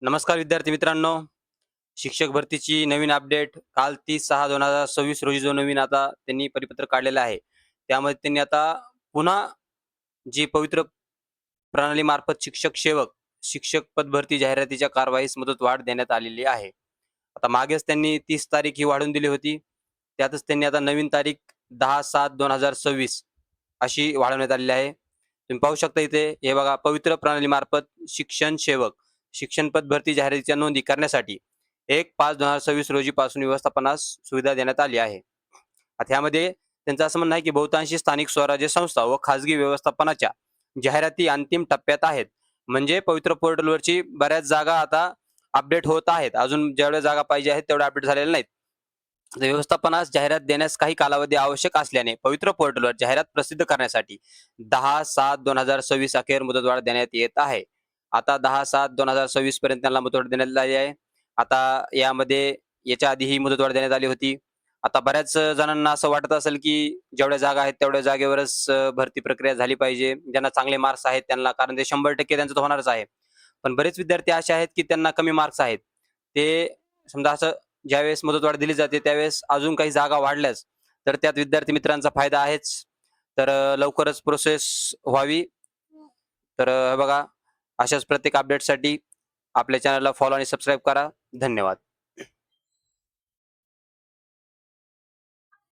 नमस्कार विद्यार्थी मित्रांनो. शिक्षक भरतीची नवीन अपडेट काल 30/6/2026 रोजी जो नवीन आता त्यांनी परिपत्रक काढलेलं आहे. त्यामध्ये त्यांनी आता पुन्हा जी पवित्र प्रणालीमार्फत शिक्षक पद भरती जाहिरातीच्या कारवाईस मुदतवाढ देण्यात आलेली आहे. आता मागेच त्यांनी 30 तारीख ही वाढवून दिली होती. त्यातच त्यांनी आता नवीन तारीख 10/7/2026 अशी वाढवण्यात आलेली आहे. तुम्ही पाहू शकता इथे हे बघा, पवित्र प्रणालीमार्फत शिक्षण पद भरती जाहिरातीच्या नोंदी करण्यासाठी 1/5/2026 रोजीपासून व्यवस्थापनास सुविधा देण्यात आली आहे. आता यामध्ये त्यांचं असं म्हणणं आहे की बहुतांशी स्थानिक स्वराज्य संस्था व खाजगी व्यवस्थापनाच्या जाहिराती अंतिम टप्प्यात आहेत. म्हणजे पवित्र पोर्टलवरची बऱ्याच जागा आता अपडेट होत आहेत. अजून जेवढ्या जागा पाहिजे आहेत तेवढ्या अपडेट झालेल्या नाहीत. व्यवस्थापनास जाहिरात देण्यास काही कालावधी आवश्यक असल्याने पवित्र पोर्टलवर जाहिरात प्रसिद्ध करण्यासाठी 10/7/2026 अखेर मुदतवाढ देण्यात येत आहे. आता 10/7/2026 पर्यंत त्यांना मुदतवाढ देण्यात आली आहे. आता यामध्ये याच्या आधी ही मुदतवाढ देण्यात आली होती. आता बऱ्याच जणांना असं वाटत असेल की जेवढ्या जागा आहेत तेवढ्या जागेवरच भरती प्रक्रिया झाली पाहिजे. ज्यांना चांगले मार्क्स आहेत त्यांना, कारण ते 100% त्यांचं तर होणारच आहे. पण बरेच विद्यार्थी असे आहेत की त्यांना कमी मार्क्स आहेत. ते समजा असं ज्यावेळेस मुदतवाढ दिली जाते त्यावेळेस अजून काही जागा वाढल्यास तर त्यात विद्यार्थी मित्रांचा फायदा आहेच. तर लवकरच प्रोसेस व्हावी. तर बघा, अशाच प्रत्येक अपडेटसाठी आपल्या चॅनलला फॉलो आणि सबस्क्राईब करा. धन्यवाद.